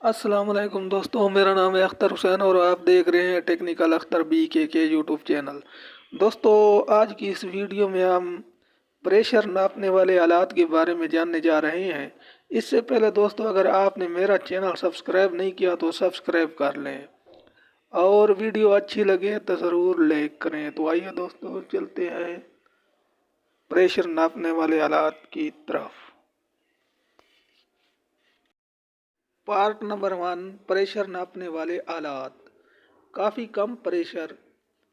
अस्सलाम वालेकुम दोस्तों, मेरा नाम है अख्तर हुसैन और आप देख रहे हैं technical Akhtar BKK YouTube channel. दोस्तों, आज की इस वीडियो में हम प्रेशर नापने वाले आलात के बारे में जानने जा रहे हैं। इससे पहले दोस्तों, अगर आपने मेरा चैनल सब्सक्राइब नहीं किया तो सब्सक्राइब कर लें और वीडियो अच्छी लगे तो ज़रूर लाइक करें। तो आइए दोस्तों, चलते हैं प्रेशर नापने वाले आलात की तरफ। पार्ट नंबर 1, प्रेशर नापने वाले आलात। काफ़ी कम प्रेशर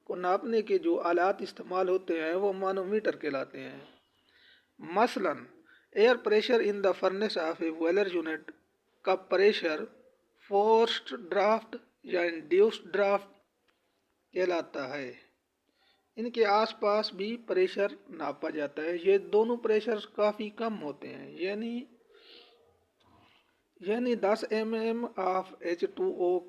को नापने के जो आलात इस्तेमाल होते हैं वो मानोमीटर कहलाते हैं। मसलन air pressure in the furnace of A boiler unit का प्रेशर फोर्स्ड ड्राफ्ट या इंड्यूस्ड ड्राफ्ट कहलाता है। इनके आसपास भी प्रेशर नापा जाता है। ये दोनों प्रेशर काफ़ी कम होते हैं, यानी 10 mm ऑफ H2O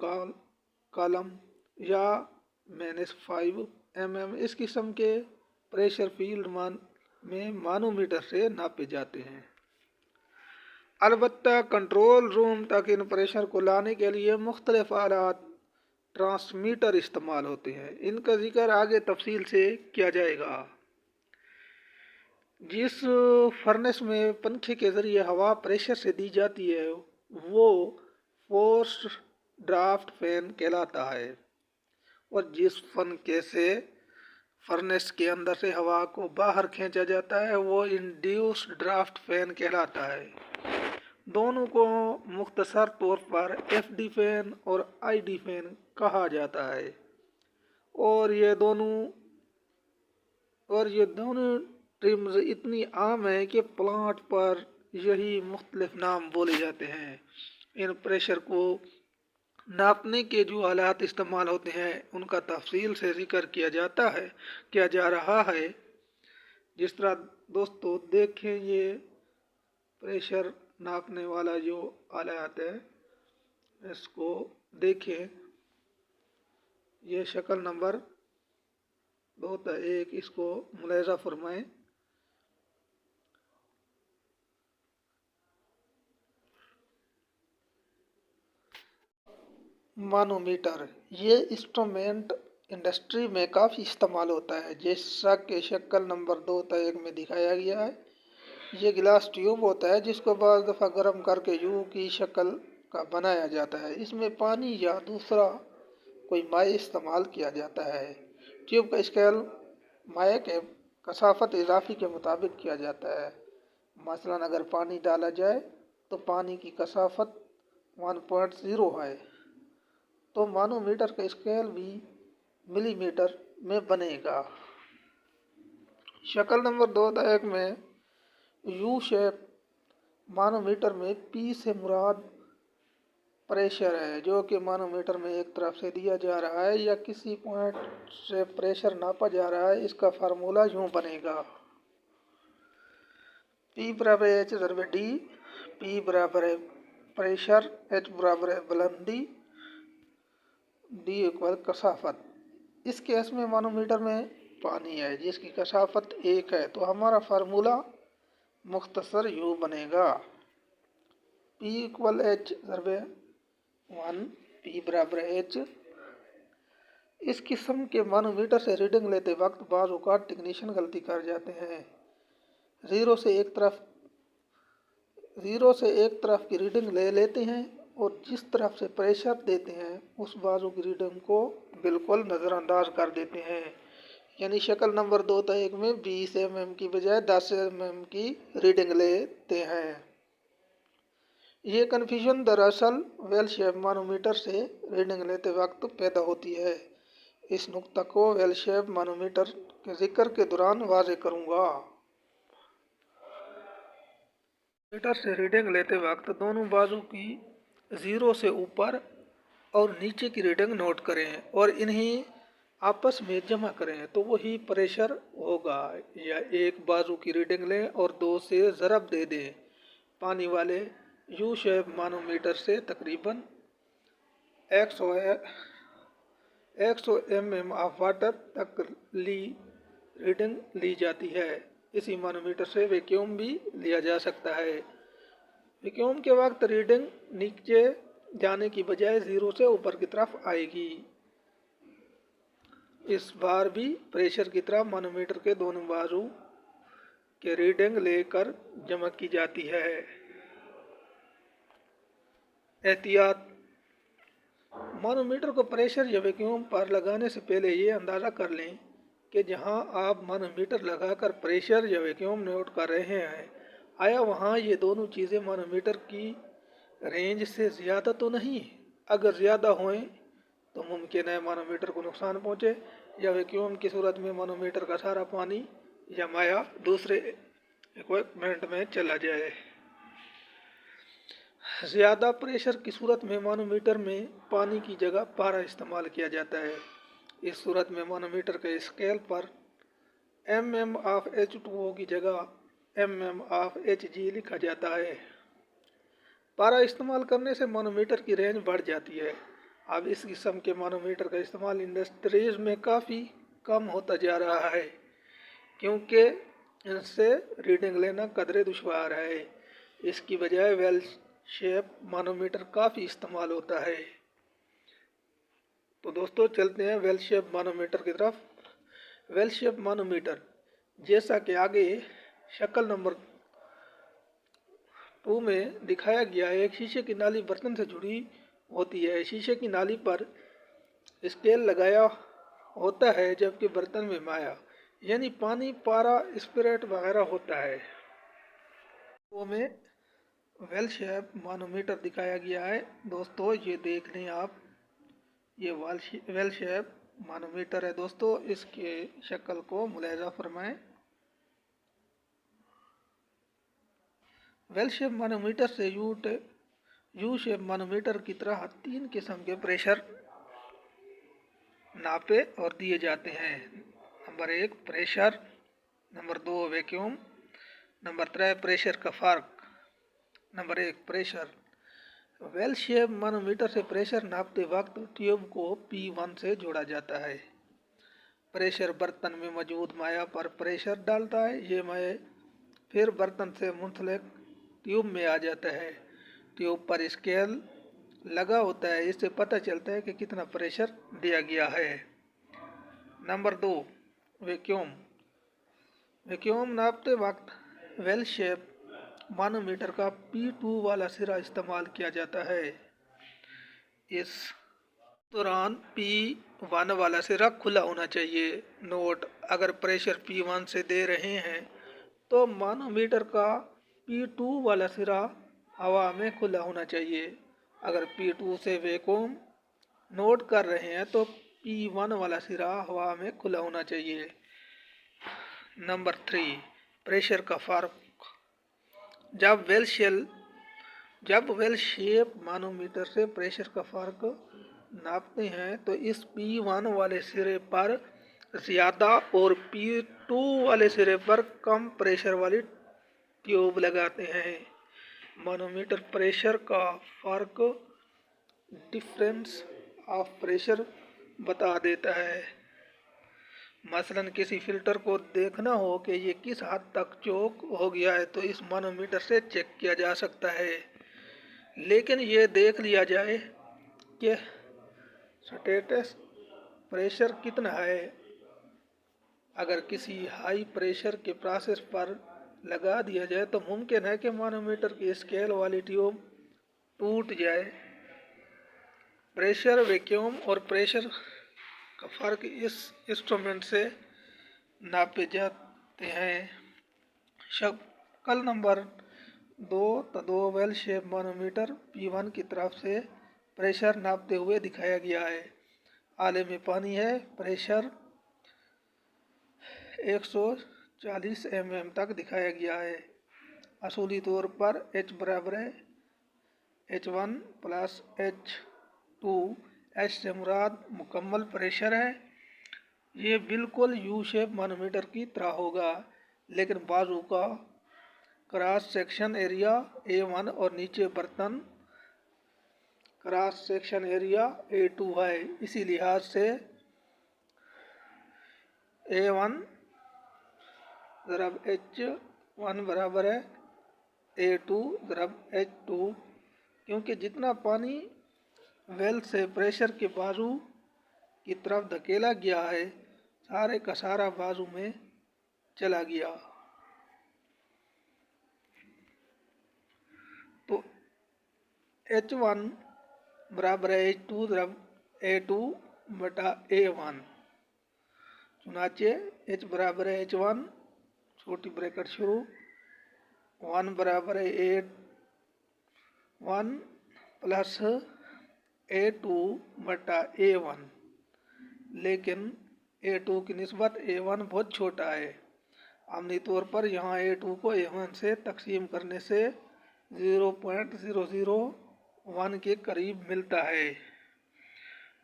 कॉलम या -5 mm इस किस्म के प्रेशर फील्ड में मानोमीटर से नापे जाते हैं। अलबत्ता कंट्रोल रूम तक इन प्रेशर को लाने के लिए मुख्तलिफ आलात ट्रांसमीटर इस्तेमाल होते हैं। इनका जिक्र आगे तफसील से किया जाएगा। जिस फर्नेस में पंखे के ज़रिए हवा प्रेशर से दी जाती है वो फोर्स्ड ड्राफ्ट फैन कहलाता है, और जिस पंखे से फर्नेस के अंदर से हवा को बाहर खींचा जाता है वो इंड्यूस्ड ड्राफ्ट फैन कहलाता है। दोनों को मुख्तसर तौर पर FD फैन और ID फैन कहा जाता है, और ये दोनों ट्रिम्स इतनी आम है कि प्लांट पर यही मुख्तलिफ नाम बोले जाते हैं। इन प्रेशर को नापने के जो आलात इस्तेमाल होते हैं उनका तफसील से जिक्र किया जा रहा है। जिस तरह दोस्तों देखें, ये प्रेशर नापने वाला जो आलात है इसको देखें। ये शक्ल नंबर 2 इसको मुलाहिजा फरमाएं। मानोमीटर ये इंस्ट्रूमेंट इंडस्ट्री में काफ़ी इस्तेमाल होता है, जैसा कि शक्ल नंबर 2 में दिखाया गया है। ये गिलास ट्यूब होता है जिसको बाज़ दफ़ा गर्म करके यू की शक्ल का बनाया जाता है। इसमें पानी या दूसरा कोई माय इस्तेमाल किया जाता है। ट्यूब का स्केल माय के कसाफत इजाफी के मुताबिक किया जाता है। मसलन अगर पानी डाला जाए तो पानी की कसाफत 1.0 है, तो मानोमीटर का स्केल भी मिलीमीटर में बनेगा। शक्ल नंबर 2 में यू शेप मानोमीटर में P से मुराद प्रेशर है, जो कि मानोमीटर में एक तरफ से दिया जा रहा है या किसी पॉइंट से प्रेशर नापा जा रहा है। इसका फार्मूला यूँ बनेगा: P बराबर H ज़रबे D, P बराबर है प्रेशर, H बराबर है बुलंदी, D इक्वल कसाफत। इस केस में मानोमीटर में पानी है जिसकी कसाफत 1 है, तो हमारा फार्मूला मुख्तसर यूँ बनेगा: P इक्वल H ज़रबे 1, P बराबर H। इस किस्म के मानोमीटर से रीडिंग लेते वक्त बाज़ औक़ात टेक्नीशियन गलती कर जाते हैं। ज़ीरो से एक तरफ की रीडिंग ले लेते हैं और जिस तरफ से प्रेशर देते हैं उस बाजू की रीडिंग को बिल्कुल नज़रअंदाज कर देते हैं। यानी शक्ल नंबर 2 में 20 mm की बजाय 10 mm की रीडिंग लेते हैं। ये कन्फ्यूजन दरअसल वेल शेप मानोमीटर से रीडिंग लेते वक्त पैदा होती है। इस नुक्ता को वेल शेप मानोमीटर के जिक्र के दौरान वाज़े करूँगा। मीटर से रीडिंग लेते वक्त दोनों बाजू की 0 से ऊपर और नीचे की रीडिंग नोट करें और इन्हें आपस में जमा करें, तो वही प्रेशर होगा। या एक बाजू की रीडिंग लें और 2 से ज़रब दे दें। पानी वाले यू शेप मानोमीटर से तकरीबन 100 mm ऑफ वाटर तक रीडिंग ली जाती है। इसी मानोमीटर से वैक्यूम भी लिया जा सकता है। वैक्यूम के वक्त रीडिंग नीचे जाने की बजाय 0 से ऊपर की तरफ आएगी। इस बार भी प्रेशर की तरफ मानोमीटर के दोनों बाजू के रीडिंग लेकर जमा की जाती है। एहतियात: मानोमीटर को प्रेशर या वैक्यूम पर लगाने से पहले ये अंदाज़ा कर लें कि जहां आप मानोमीटर लगाकर प्रेशर या वैक्यूम नोट कर रहे हैं, आया वहां ये दोनों चीज़ें मानोमीटर की रेंज से ज़्यादा तो नहीं। अगर ज़्यादा हों तो मुमकिन है मानोमीटर को नुकसान पहुंचे, या वैक्यूम की सूरत में मानोमीटर का सारा पानी या माया दूसरे इक्विपमेंट में चला जाए। ज़्यादा प्रेशर की सूरत में मानोमीटर में पानी की जगह पारा इस्तेमाल किया जाता है। इस सूरत में मानोमीटर के स्केल पर mm ऑफ H2O की जगह mm ऑफ Hg लिखा जाता है। पारा इस्तेमाल करने से मानोमीटर की रेंज बढ़ जाती है। अब इस किस्म के मानोमीटर का इस्तेमाल इंडस्ट्रीज में काफ़ी कम होता जा रहा है, क्योंकि इनसे रीडिंग लेना कदरे दुश्वार है। इसकी बजाय वेल शेप मानोमीटर काफ़ी इस्तेमाल होता है। तो दोस्तों चलते हैं वेल शेप मानोमीटर की तरफ। वेल शेप मानोमीटर, जैसा कि आगे शक्ल नंबर 2 में दिखाया गया है, एक शीशे की नाली बर्तन से जुड़ी होती है। शीशे की नाली पर स्केल लगाया होता है, जबकि बर्तन में माया यानी पानी, पारा, स्पिरिट वगैरह होता है। वो में वेल शेप मानोमीटर दिखाया गया है। दोस्तों ये देख लें आप, ये वेल शेप मानोमीटर है। दोस्तों इसके शक्ल को मुलाहिजा फरमाएं। वेल शेप मानोमीटर से यू शेप मानोमीटर की तरह 3 किस्म के प्रेशर नापे और दिए जाते हैं। Number 1 pressure, number 2 vacuum, number 3 pressure का फ़र्क। Number 1 pressure. वेल शेप मानोमीटर से प्रेशर नापते वक्त ट्यूब को P1 से जोड़ा जाता है। प्रेशर बर्तन में मौजूद माया पर प्रेशर डालता है। ये माया फिर बर्तन से मुंसलिक ट्यूब में आ जाता है। ट्यूब पर स्केल लगा होता है, इससे पता चलता है कि कितना प्रेशर दिया गया है। Number 2 vacuum. वैक्यूम नापते वक्त वेल शेप मानोमीटर का P2 वाला सिरा इस्तेमाल किया जाता है। इस दौरान P1 वाला सिरा खुला होना चाहिए। नोट: अगर प्रेशर P1 से दे रहे हैं तो मानोमीटर का P2 वाला सिरा हवा में खुला होना चाहिए। अगर P2 से वैक्यूम नोट कर रहे हैं तो P1 वाला सिरा हवा में खुला होना चाहिए। नंबर 3 प्रेशर का फ़र्क। जब वेल शेप मानोमीटर से प्रेशर का फ़र्क नापते हैं तो इस P1 वाले सिरे पर ज़्यादा और P2 वाले सिरे पर कम प्रेशर वाली ट्यूब लगाते हैं। मानोमीटर प्रेशर का फ़र्क, डिफरेंस ऑफ प्रेशर, बता देता है। मसलन किसी फिल्टर को देखना हो कि ये किस हद तक चोक हो गया है तो इस मानोमीटर से चेक किया जा सकता है। लेकिन ये देख लिया जाए कि स्टेटस प्रेशर कितना है। अगर किसी हाई प्रेशर के प्रोसेस पर लगा दिया जाए तो मुमकिन है कि मानोमीटर की स्केल वाली ट्यूब टूट जाए। प्रेशर, वैक्यूम और प्रेशर का फ़र्क इस इंस्ट्रूमेंट से नापे जाते हैं। शक्ल नंबर 2 वेल शेप मानोमीटर P1 की तरफ से प्रेशर नापते हुए दिखाया गया है। आले में पानी है। प्रेशर 140 mm तक दिखाया गया है। असूली तौर पर H बराबर है H1 प्लस H2। H से मुराद मुकम्मल प्रेशर है। ये बिल्कुल यू शेप मानोमीटर की तरह होगा, लेकिन बाजू का क्रॉस सेक्शन एरिया A1 और नीचे बर्तन क्रॉस सेक्शन एरिया A2 है। इसी लिहाज से A1 ज़रब H1 बराबर है A2 ज़रब H2, क्योंकि जितना पानी वेल से प्रेशर के बाजू की तरफ धकेला गया है, सारे का सारा बाजू में चला गया। तो H1 बराबर है H2 A2 बटा A1। चुनाचे H बराबर है H1 छोटी ब्रैकेट शुरू 1 बराबर है A1 प्लस A2 बटा A1, लेकिन A2 की निस्बत A1 बहुत छोटा है। आमनी तौर पर यहाँ A2 को A1 से तकसीम करने से 0.001 के करीब मिलता है,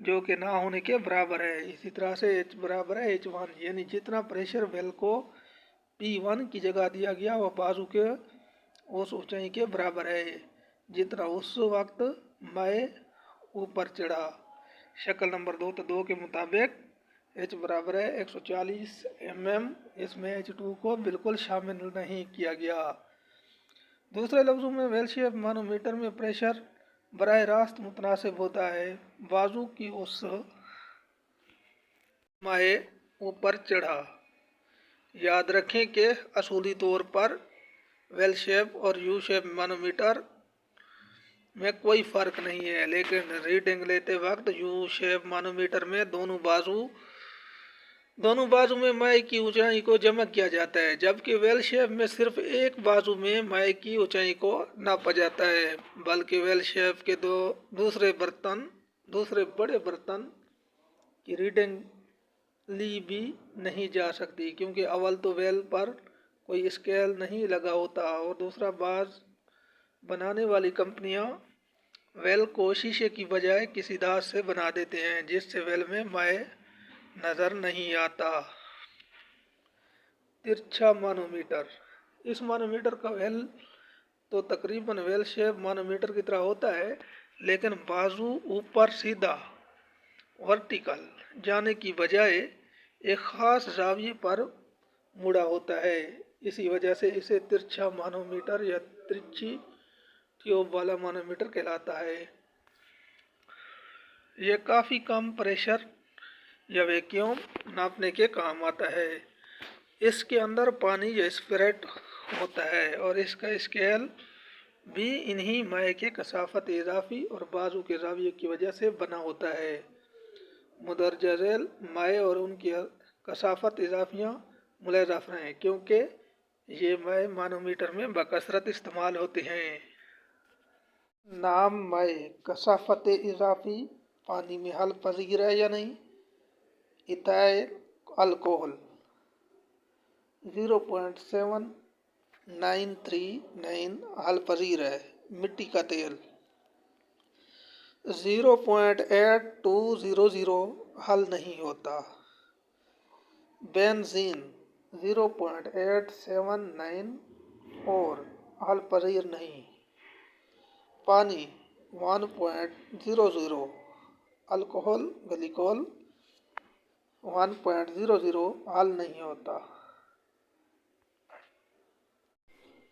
जो कि ना होने के बराबर है। इसी तरह से H बराबर है H1, यानी जितना प्रेशर वेल को P1 की जगह दिया गया वह बाजू के उस ऊंचाई के बराबर है जितना उस वक्त मैं ऊपर चढ़ा। शक्ल नंबर 2 के मुताबिक H बराबर है 140 mm, इसमें H2 को बिल्कुल शामिल नहीं किया गया। दूसरे लफ्ज़ों में वेल शेप मानोमीटर में प्रेशर बराह रास्त मुतनासिब होता है बाजू की उस मैं ऊपर चढ़ा। याद रखें कि असूली तौर पर वेल शेप और यू शेप मानोमीटर में कोई फ़र्क नहीं है, लेकिन रीडिंग लेते वक्त यू शेप मानोमीटर में दोनों बाजू में मैं की ऊंचाई को जमा किया जाता है, जबकि वेल शेप में सिर्फ एक बाजू में मैं की ऊंचाई को नापा जाता है। बल्कि वेल शेप के दूसरे बड़े बर्तन की रीडिंग ली भी नहीं जा सकती, क्योंकि अव्वल तो वेल पर कोई स्केल नहीं लगा होता और दूसरा बाज बनाने वाली कंपनियां वेल को शीशे की बजाय किसी धात से बना देते हैं, जिससे वेल में मैं नज़र नहीं आता। तिरछा मानोमीटर, इस मानोमीटर का वेल तो तकरीबन वेल शेप मानोमीटर की तरह होता है, लेकिन बाजू ऊपर सीधा वर्टिकल जाने की बजाय एक ख़ास ज़ाविये पर मुड़ा होता है। इसी वजह से इसे तिरछा मानोमीटर या तिरछी ट्यूब वाला मानोमीटर कहलाता है। यह काफ़ी कम प्रेशर या वैक्यूम नापने के काम आता है। इसके अंदर पानी या स्पिरिट होता है और इसका स्केल भी इन्हीं मैं के कसाफत इजाफी और बाजू के ज़ाविये की वजह से बना होता है। मुदरजा झैल मैं और उनकी कसाफत इजाफियाँ मुलाहिज़ा फरमाएं, क्योंकि ये मैं मानोमीटर में बकसरत इस्तेमाल होते हैं। नाम मैं कसाफत इजाफी पानी में हल पजीर है या नहीं। इथाइल अल्कोहल 0.7939 हल पजीर है। मिट्टी का तेल 0.8200 हल नहीं होता। बेंजीन 0.879 हल पजीर नहीं। पानी 1.00, अल्कोहल ग्लिकोल 1.00 हल नहीं होता।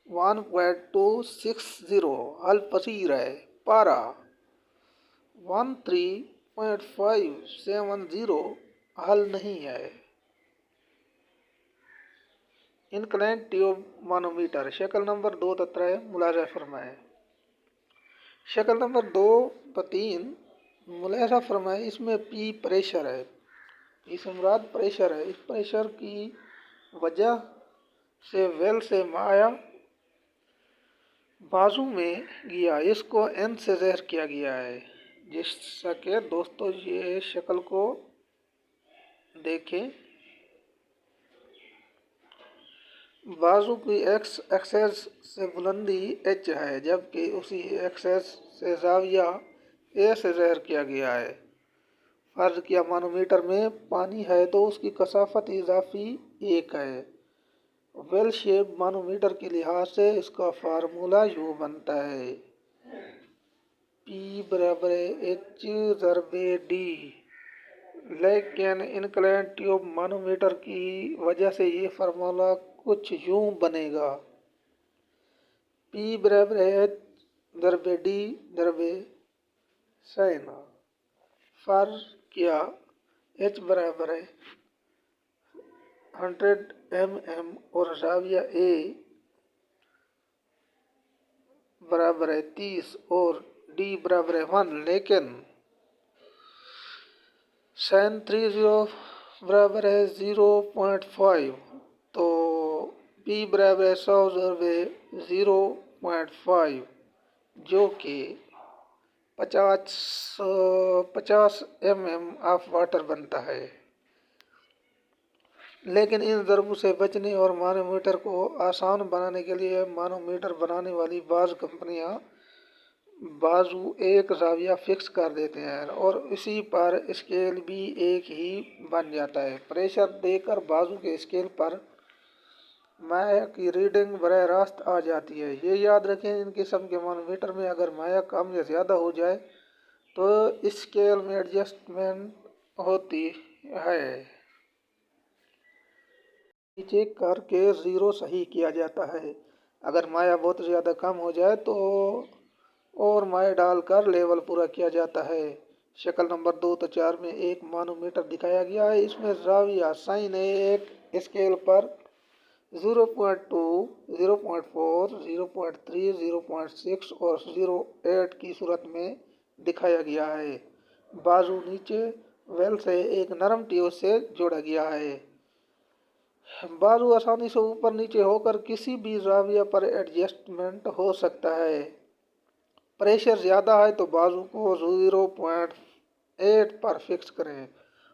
1.260 हल पसीर है। पारा 13.570 हल नहीं है। इनक्लाइन ट्यूब मानोमीटर शक्ल नंबर 2-3 मुलाहिज़ा फरमाएं। शक्ल नंबर 2-3 मुलाहिज़ा फरमाएं। इसमें पी प्रेशर है, इस मुराद प्रेशर है। इस प्रेशर की वजह से वेल से माया बाजू में गया, इसको एन से ज़हर किया गया है। जिससे कि दोस्तों ये शक्ल को देखें, बाजू की एक्स एक्सेस से बुलंदी एच है, जबकि उसी एक्सेस से ज़ाविया ए से ज़हर किया गया है। फ़र्ज़ किया मानोमीटर में पानी है तो उसकी कसाफत इजाफी 1 है। वेल शेप मानोमीटर के लिहाज से इसका फार्मूला यूँ बनता है। P बराबर है H ज़रबे D, लेकिन इनक्लाइन ट्यूब मानोमीटर की वजह से ये फार्मूला कुछ यूँ बनेगा। P बराबर है H ज़रबे D ज़रबे साइन फर किया H बराबर है 100 mm और जाविया A बराबर है 30 और D बराबर है 1, लेकिन साइन 30 बराबर है 0.5, तो B बराबर है 100 0.5 जो कि 50 mm ऑफ वाटर बनता है। लेकिन इन ज़रबों से बचने और मानोमीटर को आसान बनाने के लिए मानोमीटर बनाने वाली बाज़ कंपनियां बाजू एक ज़ाविया फिक्स कर देते हैं और इसी पर स्केल भी एक ही बन जाता है। प्रेशर देकर बाजू के स्केल पर माया की रीडिंग बराह रास्त आ जाती है। ये याद रखें, इन किस्म के मानोमीटर में अगर माया कम या ज़्यादा हो जाए तो स्केल में एडजस्टमेंट होती है। चेक करके ज़ीरो सही किया जाता है। अगर माया बहुत ज़्यादा कम हो जाए तो और माया डालकर लेवल पूरा किया जाता है। शक्ल नंबर 2 तो 4 में एक मानोमीटर दिखाया गया है। इसमें ज़ाविया साइन एक स्केल पर 0.2, 0.4, 0.3, 0.6 और 0.8 की सूरत में दिखाया गया है। बाजू नीचे वेल से एक नरम ट्यूब से जोड़ा गया है। बाजू आसानी से ऊपर नीचे होकर किसी भी ज़ाविया पर एडजस्टमेंट हो सकता है। प्रेशर ज़्यादा है तो बाजू को 0.8 पर फिक्स करें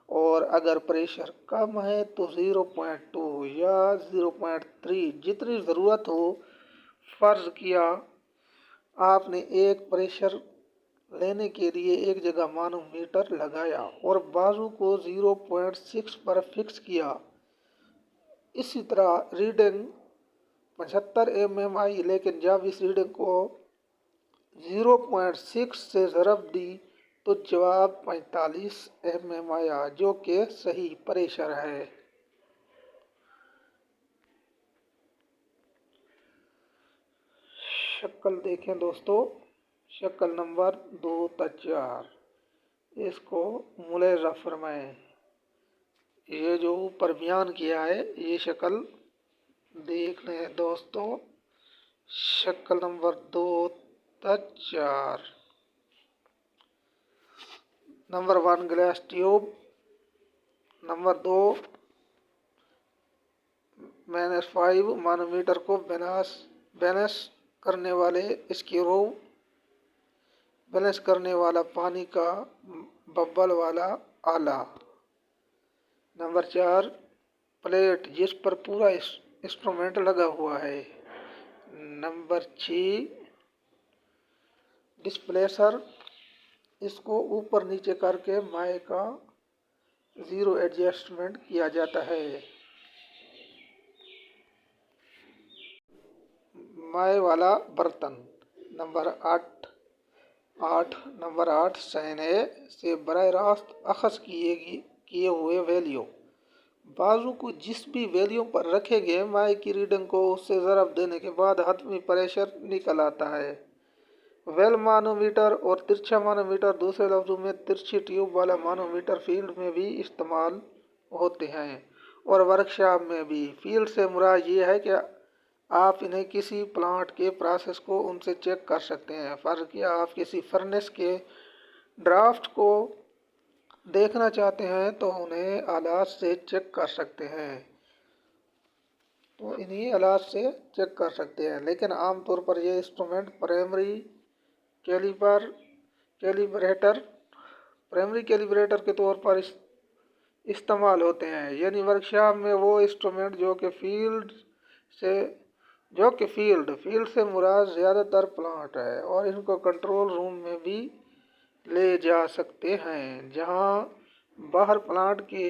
और अगर प्रेशर कम है तो 0.2 या 0.3 जितनी ज़रूरत हो। फ़र्ज़ किया आपने एक प्रेशर लेने के लिए एक जगह मानोमीटर लगाया और बाजू को 0.6 पर फिक्स किया। इसी तरह रीडिंग 75 mm आई, लेकिन जब इस रीडिंग को 0.6 से ज़रब दी तो जवाब 45 mm आया, जो कि सही प्रेशर है। शक्ल देखें दोस्तों, शक्ल नंबर 2 ता 4, इसको मुलाहिज़ा फरमाएं। ये जो ऊपर बयान किया है ये शक्ल देख लें दोस्तों। शक्ल नंबर 2 ता 4, नंबर 1 ग्लास ट्यूब, नंबर 2 -5 मानोमीटर को बैलेंस करने वाले स्क्रू, बैलेंस करने वाला पानी का बब्बल वाला आला। नंबर 4 प्लेट जिस पर पूरा इंस्ट्रूमेंट लगा हुआ है। नंबर 6 डिस्प्लेसर, इसको ऊपर नीचे करके माए का ज़ीरो एडजस्टमेंट किया जाता है। माए वाला बर्तन। नंबर 8 साइन ए से बराह रास्त अखज़ किए हुए वैल्यू। बाजू को जिस भी वैल्यू पर रखेंगे माए की रीडिंग को उससे ज़रब देने के बाद हतमी प्रेशर निकल आता है। वेल मानोमीटर और तिरछा मानोमीटर, दूसरे लफ्ज़ों में तिरछी ट्यूब वाला मानोमीटर फील्ड में भी इस्तेमाल होते हैं और वर्कशॉप में भी। फील्ड से मुराद ये है कि आप इन्हें किसी प्लांट के प्रोसेस को उनसे चेक कर सकते हैं। फ़र्ज़ किया आप किसी फर्नेस के ड्राफ्ट को देखना चाहते हैं तो उन्हें आलात से चेक कर सकते हैं, तो इन्हीं आलात से चेक कर सकते हैं। लेकिन आमतौर पर ये इंस्ट्रूमेंट प्राइमरी कैलिब्रेटर के तौर पर इस्तेमाल होते हैं, यानी वर्कशॉप में वो इंस्ट्रूमेंट जो कि फील्ड से मुराद ज़्यादातर प्लांट है और इनको कंट्रोल रूम में भी ले जा सकते हैं, जहां बाहर प्लांट के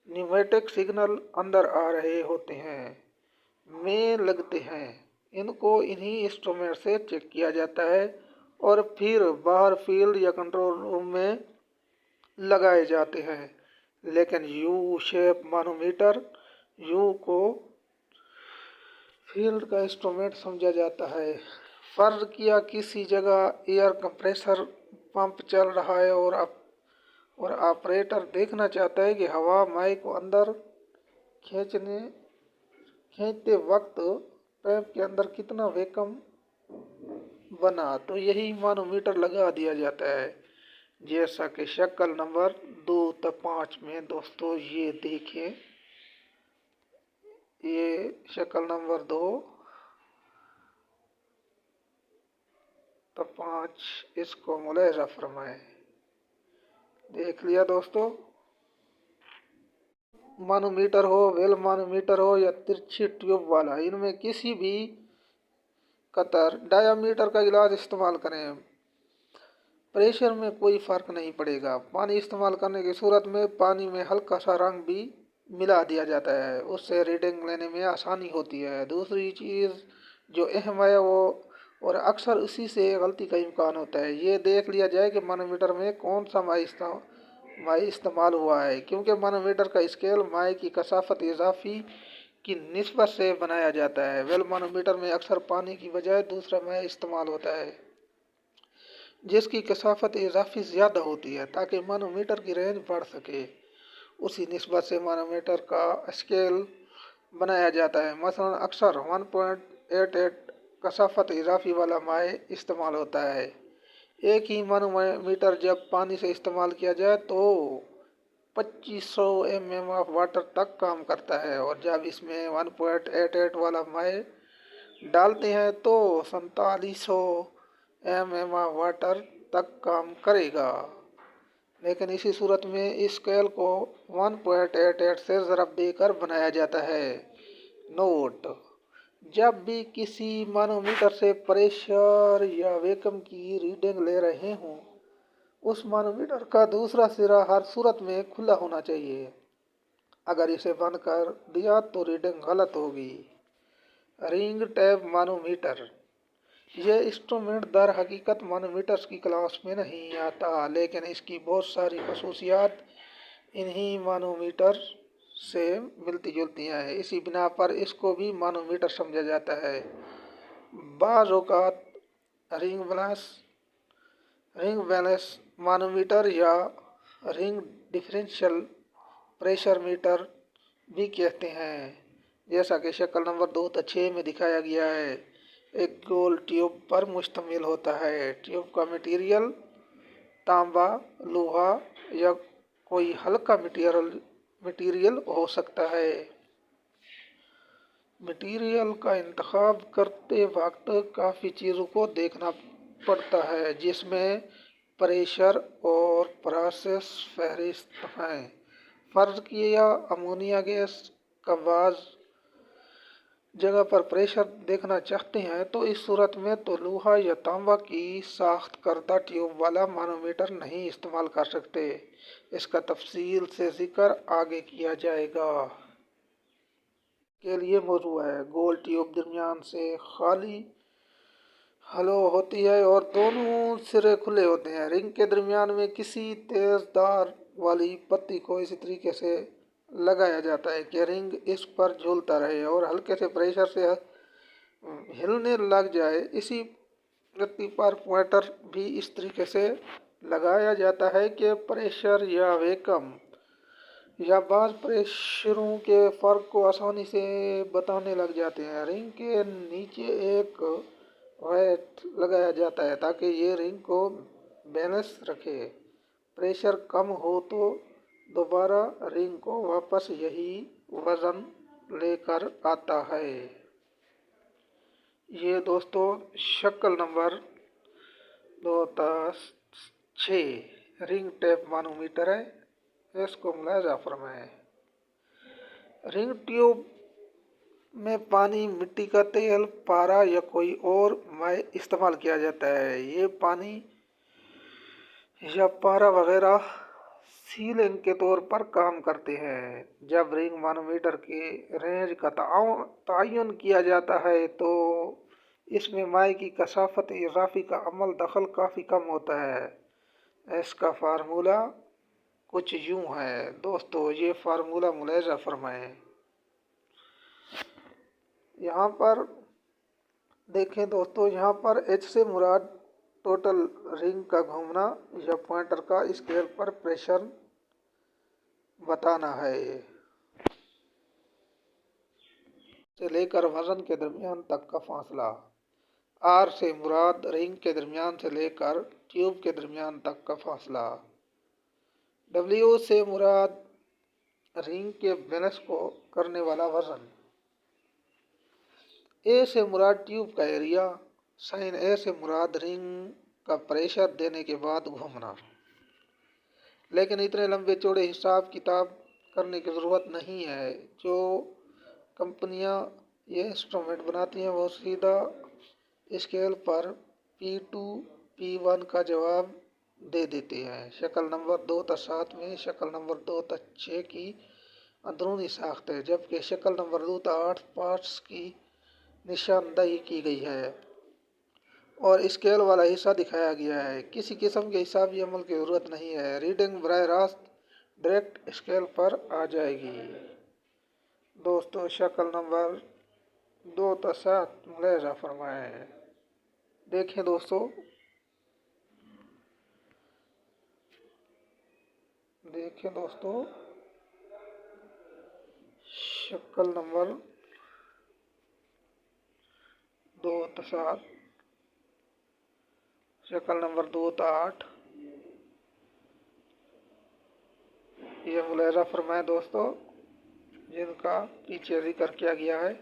न्यूमेटिक सिग्नल अंदर आ रहे होते हैं में लगते हैं। इनको इन्हीं इंस्ट्रूमेंट से चेक किया जाता है और फिर बाहर फील्ड या कंट्रोल रूम में लगाए जाते हैं। लेकिन यू शेप मानोमीटर, यू को फील्ड का इंस्ट्रूमेंट समझा जाता है। फ़र्ज़ किया किसी जगह एयर कंप्रेसर पंप चल रहा है और ऑपरेटर देखना चाहता है कि हवा माई को अंदर खींचते वक्त पाइप के अंदर कितना वैक्यूम बना, तो यही मानोमीटर लगा दिया जाता है। जैसा कि शक्ल नंबर 2-5 में दोस्तों ये देखें, ये शक्ल नंबर 2-5 इसको मुलाहिजा फरमाएं। देख लिया दोस्तों। मानोमीटर हो, वेल मानोमीटर हो या तिरछी ट्यूब वाला, इनमें किसी भी कतर डायामीटर का गिलास इस्तेमाल करें, प्रेशर में कोई फ़र्क नहीं पड़ेगा। पानी इस्तेमाल करने की सूरत में पानी में हल्का सा रंग भी मिला दिया जाता है, उससे रीडिंग लेने में आसानी होती है। दूसरी चीज़ जो अहम है वो, और अक्सर उसी से गलती का इम्कान होता है, ये देख लिया जाए कि मानोमीटर में कौन सा माई इस्तेमाल हुआ है, क्योंकि मानोमीटर का स्केल माई की कसाफत इजाफी की निस्बत से बनाया जाता है। वेल मानोमीटर में अक्सर पानी की बजाय दूसरा माई इस्तेमाल होता है जिसकी कसाफत इजाफी ज़्यादा होती है, ताकि मानोमीटर की रेंज बढ़ सके। उसी निस्बत से मानोमीटर का स्केल बनाया जाता है। मसलन अक्सर 1.88 कसाफत इजाफी वाला माई इस्तेमाल होता है। एक ही मानोमीटर जब पानी से इस्तेमाल किया जाए तो 2500 mm ऑफ वाटर तक काम करता है, और जब इसमें 1.88 वाला माई डालते हैं तो 4700 mm ऑफ वाटर तक काम करेगा। लेकिन इसी सूरत में इस स्केल को 1.88 से ज़रब देकर बनाया जाता है। नोट: जब भी किसी मानोमीटर से प्रेशर या वैक्यूम की रीडिंग ले रहे हों, उस मानोमीटर का दूसरा सिरा हर सूरत में खुला होना चाहिए। अगर इसे बंद कर दिया तो रीडिंग गलत होगी। रिंग टैप मानोमीटर: यह इंस्ट्रूमेंट दर हकीकत मानोमीटर्स की क्लास में नहीं आता, लेकिन इसकी बहुत सारी खसूसियात इन्हीं मानोमीटर से मिलती जुलती हैं। इसी बिना पर इसको भी मानोमीटर समझा जाता है। बाज़ औक़ात रिंग बैलेंस मानोमीटर या रिंग डिफरेंशियल प्रेशर मीटर भी कहते हैं, जैसा कि शक्ल नंबर 2-6 में दिखाया गया है। एक गोल ट्यूब पर मुश्तमिल होता है। ट्यूब का मटेरियल तांबा, लोहा या कोई हल्का मटेरियल हो सकता है। मटेरियल का इंतखाब करते वक्त काफ़ी चीज़ों को देखना पड़ता है, जिसमें प्रेशर और प्रोसेस फहरिस्त हैं। फ़र्ज़ किया अमोनिया गैस का बाज़ जगह पर प्रेशर देखना चाहते हैं, तो इस सूरत में तो लोहा या तांबा की साख्त करदा ट्यूब वाला मानोमीटर नहीं इस्तेमाल कर सकते। इसका तफसील से जिक्र आगे किया जाएगा। के लिए मौजू है। गोल ट्यूब दरमियान से खाली हलो होती है और दोनों सिरे खुले होते हैं। रिंग के दरमियान में किसी तेज़ धार वाली पत्ती को इसी तरीके से लगाया जाता है कि रिंग इस पर झूलता रहे और हल्के से प्रेशर से हिलने लग जाए। इसी गति पर पॉइंटर भी इस तरीके से लगाया जाता है कि प्रेशर या वैक्यूम या बाज़ प्रेशरों के फ़र्क को आसानी से बताने लग जाते हैं। रिंग के नीचे एक वेट लगाया जाता है ताकि ये रिंग को बैलेंस रखे। प्रेशर कम हो तो दोबारा रिंग को वापस यही वज़न लेकर आता है। ये दोस्तों शक्ल नंबर 2-6 रिंग टैप मानोमीटर है, इसको मुलाहिजा फरमाएं। रिंग ट्यूब में पानी, मिट्टी का तेल, पारा या कोई और माई इस्तेमाल किया जाता है। ये पानी या पारा वगैरह सीलिंग के तौर पर काम करते हैं। जब रिंग मानोमीटर के रेंज का तयन किया जाता है तो इसमें माई की कसाफत इजाफी का अमल दखल काफ़ी कम होता है। इसका फार्मूला कुछ यूँ है दोस्तों, ये फार्मूला मुलाहिजा फरमाएं। यहाँ पर देखें दोस्तों, यहाँ पर एच से मुराद टोटल रिंग का घूमना या पॉइंटर का स्केल पर प्रेशर बताना है। से लेकर वजन के दरमियान तक का फासला। आर से मुराद रिंग के दरमियान से लेकर ट्यूब के दरमियान तक का फासला। डब्ल्यू से मुराद रिंग के बैलेंस को करने वाला वजन। ए से मुराद ट्यूब का एरिया। साइन ए से मुराद रिंग का प्रेशर देने के बाद घूमना। लेकिन इतने लंबे चौड़े हिसाब किताब करने की ज़रूरत नहीं है। जो कंपनियां ये इंस्ट्रूमेंट बनाती हैं वो सीधा स्केल पर P2 P1 का जवाब दे देते हैं। शक्ल नंबर 2-7 में शक्ल नंबर 2-6 की अंदरूनी साख्त है, जबकि शक्ल नंबर 2-8 पार्ट्स की निशानदेही की गई है और स्केल वाला हिस्सा दिखाया गया है। किसी किस्म के हिसाबी अमल की ज़रूरत नहीं है। रीडिंग बराह रास्त डायरेक्ट स्केल पर आ जाएगी। दोस्तों शक्ल नंबर 2-7 मुलाहिजा फरमाएं। देखें दोस्तों, शक्ल नंबर 2-7, शक्ल नंबर 2-8 ये मुलाहिजा फरमाएं दोस्तों, जिनका पीछे जिक्र किया गया है।